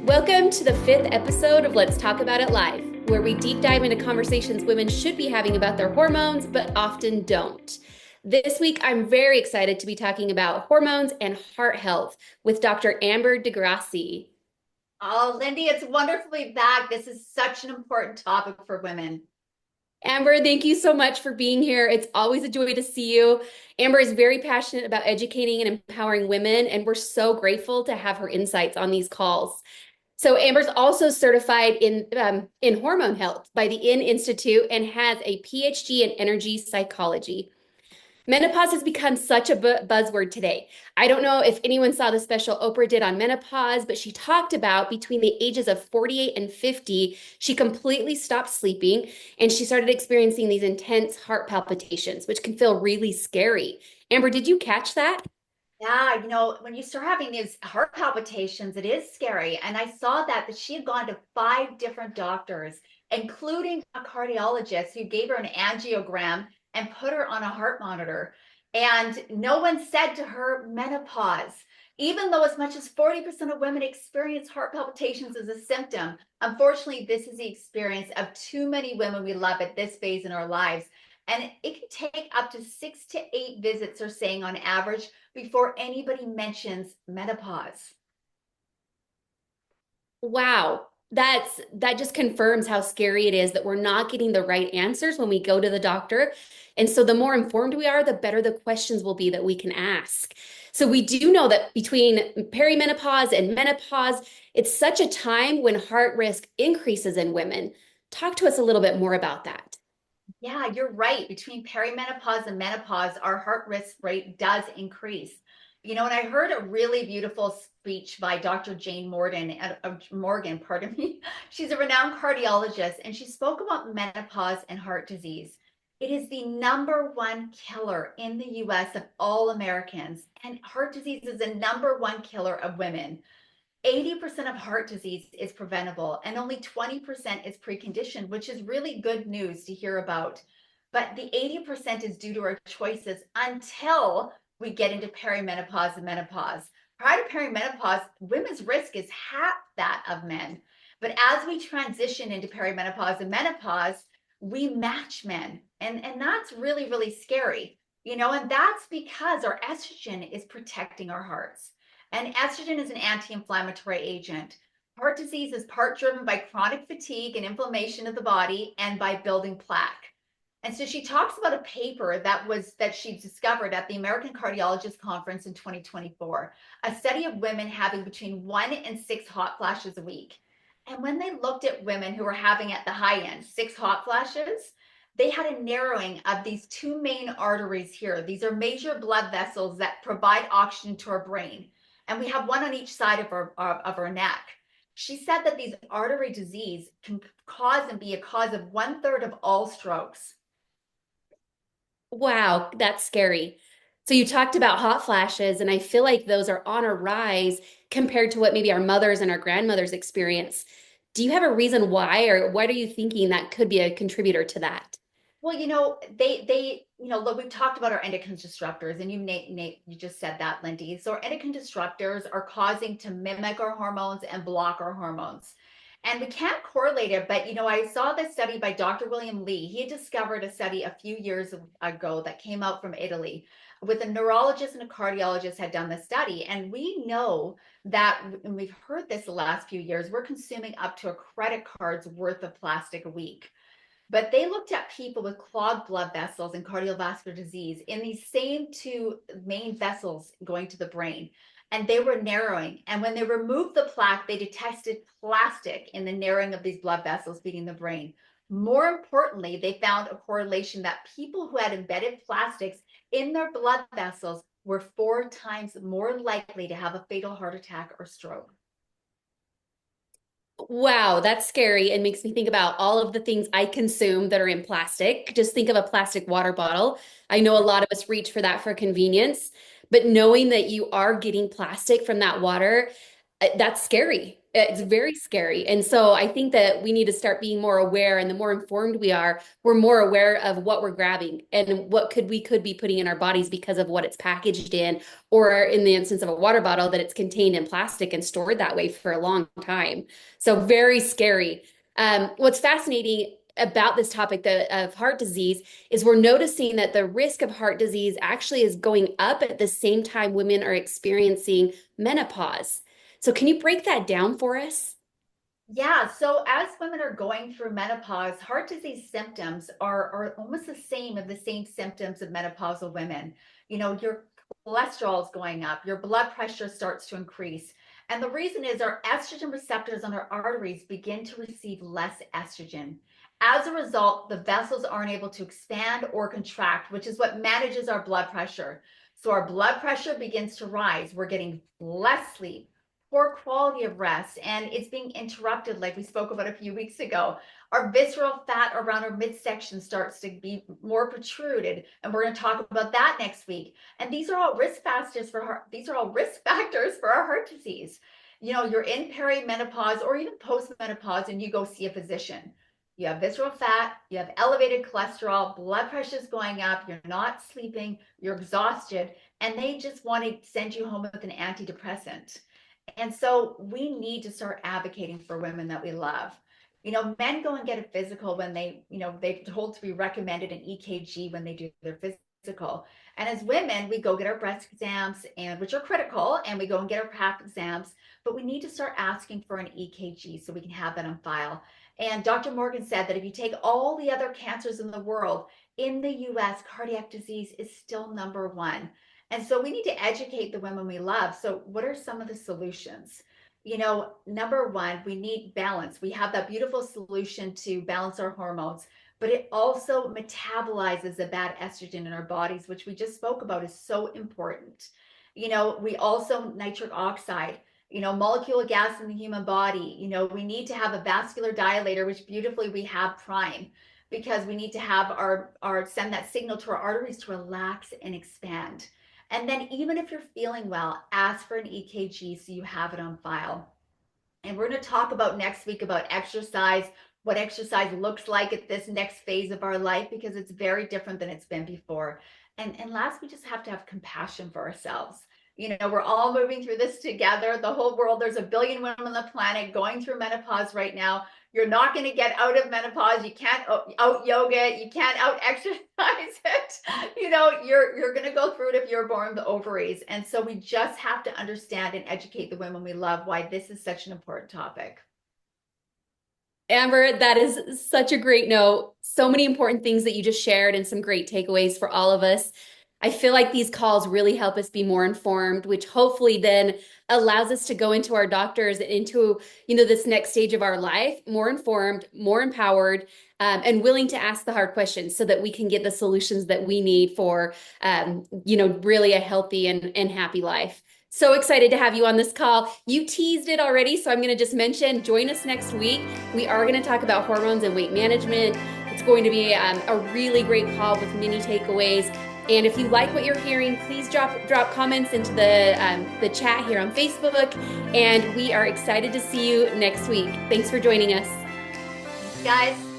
Welcome to the fifth episode of Let's Talk About It Live, where we deep dive into conversations women should be having about their hormones, but often don't. This week, I'm very excited to be talking about hormones and heart health with Dr. Amber DeGrassi. Oh, Lindy, it's wonderful to be back. This is such an important topic for women. Amber, thank you so much for being here. It's always a joy to see you. Amber is very passionate about educating and empowering women, and we're so grateful to have her insights on these calls. So Amber's also certified in hormone health by the In Institute and has a PhD in energy psychology. Menopause has become such a buzzword today. I don't know if anyone saw the special Oprah did on menopause, but she talked about between the ages of 48 and 50, she completely stopped sleeping and she started experiencing these intense heart palpitations, which can feel really scary. Amber, did you catch that? Yeah, when you start having these heart palpitations, it is scary. And I saw that she had gone to five different doctors, including a cardiologist who gave her an angiogram and put her on a heart monitor. And no one said to her menopause, even though as much as 40% of women experience heart palpitations as a symptom. Unfortunately, this is the experience of too many women we love at this phase in our lives. And it can take up to 6 to 8 visits, they're saying on average, before anybody mentions menopause. Wow. That just confirms how scary it is that we're not getting the right answers when we go to the doctor. And so the more informed we are, the better the questions will be that we can ask. So we do know that between perimenopause and menopause, it's such a time when heart risk increases in women. Talk to us a little bit more about that. Yeah, you're right. Between perimenopause and menopause, our heart risk rate does increase. And I heard a really beautiful speech by Dr. Jane Morgan, pardon me. She's a renowned cardiologist, and she spoke about menopause and heart disease. It is the number one killer in the US of all Americans, and heart disease is the number one killer of women. 80% of heart disease is preventable and only 20% is preconditioned, which is really good news to hear about. But the 80% is due to our choices until we get into perimenopause and menopause. Prior to perimenopause, women's risk is half that of men. But as we transition into perimenopause and menopause, we match men. And that's really, really scary. And that's because our estrogen is protecting our hearts. And estrogen is an anti-inflammatory agent. Heart disease is part driven by chronic fatigue and inflammation of the body and by building plaque. And so she talks about a paper that she discovered at the American Cardiologist Conference in 2024, a study of women having between 1 and 6 hot flashes a week. And when they looked at women who were having at the high end 6 hot flashes, they had a narrowing of these two main arteries here. These are major blood vessels that provide oxygen to our brain, and we have one on each side of our neck. She said that these artery disease can cause and be a cause of 1/3 of all strokes. Wow, that's scary. So you talked about hot flashes, and I feel like those are on a rise compared to what maybe our mothers and our grandmothers experience. Do you have a reason why, or what are you thinking that could be a contributor to that? Well, look, we've talked about our endocrine disruptors, and you just said that, Lindy. So our endocrine disruptors are causing to mimic our hormones and block our hormones. And we can't correlate it, but I saw this study by Dr. William Lee. He had discovered a study a few years ago that came out from Italy with a neurologist and a cardiologist had done the study. And we know that, and we've heard this the last few years, we're consuming up to a credit card's worth of plastic a week. But they looked at people with clogged blood vessels and cardiovascular disease in these same two main vessels going to the brain, and they were narrowing. And when they removed the plaque, they detected plastic in the narrowing of these blood vessels feeding the brain. More importantly, they found a correlation that people who had embedded plastics in their blood vessels were 4 times more likely to have a fatal heart attack or stroke. Wow, that's scary and makes me think about all of the things I consume that are in plastic. Just think of a plastic water bottle. I know a lot of us reach for that for convenience, but knowing that you are getting plastic from that water, that's scary. It's very scary. And so I think that we need to start being more aware, and the more informed we are, we're more aware of what we're grabbing and what could be putting in our bodies because of what it's packaged in, or in the instance of a water bottle, that it's contained in plastic and stored that way for a long time. So very scary. What's fascinating about this topic of heart disease is we're noticing that the risk of heart disease actually is going up at the same time women are experiencing menopause. So can you break that down for us? Yeah, so as women are going through menopause, heart disease symptoms are almost the same symptoms of menopausal women. Your cholesterol is going up, your blood pressure starts to increase. And the reason is our estrogen receptors on our arteries begin to receive less estrogen. As a result, the vessels aren't able to expand or contract, which is what manages our blood pressure. So our blood pressure begins to rise. We're getting less sleep, poor quality of rest, and it's being interrupted, like we spoke about a few weeks ago. Our visceral fat around our midsection starts to be more protruded, and we're going to talk about that next week. And these are all risk factors for our heart disease. You're in perimenopause or even postmenopause, and you go see a physician. You have visceral fat, you have elevated cholesterol, blood pressure is going up, you're not sleeping, you're exhausted, and they just want to send you home with an antidepressant. And so we need to start advocating for women that we love. Men go and get a physical when they're told to be recommended an EKG when they do their physical. And as women, we go get our breast exams, and which are critical, and we go and get our pap exams, but we need to start asking for an EKG so we can have that on file. And Dr. Morgan said that if you take all the other cancers in the world, in the US, cardiac disease is still number one. And so we need to educate the women we love. So, what are some of the solutions? Number one, we need balance. We have that beautiful solution to balance our hormones, but it also metabolizes the bad estrogen in our bodies, which we just spoke about is so important. We also nitric oxide, molecular gas in the human body. We need to have a vascular dilator, which beautifully we have prime, because we need to have our send that signal to our arteries to relax and expand. And then even if you're feeling well, ask for an EKG so you have it on file. And we're going to talk about next week about exercise, what exercise looks like at this next phase of our life, because it's very different than it's been before. And last, we just have to have compassion for ourselves. We're all moving through this together. The whole world, there's 1 billion women on the planet going through menopause right now. You're not going to get out of menopause. You can't out yoga it. You can't out exercise it. You're going to go through it if you're born with ovaries. And so we just have to understand and educate the women we love why this is such an important topic. Amber, that is such a great note. So many important things that you just shared and some great takeaways for all of us. I feel like these calls really help us be more informed, which hopefully then allows us to go into our doctors and into, this next stage of our life, more informed, more empowered, and willing to ask the hard questions so that we can get the solutions that we need for, really a healthy and happy life. So excited to have you on this call. You teased it already, so I'm going to just mention, join us next week. We are going to talk about hormones and weight management. It's going to be a really great call with many takeaways. And if you like what you're hearing, please drop comments into the chat here on Facebook. And we are excited to see you next week. Thanks for joining us. Guys.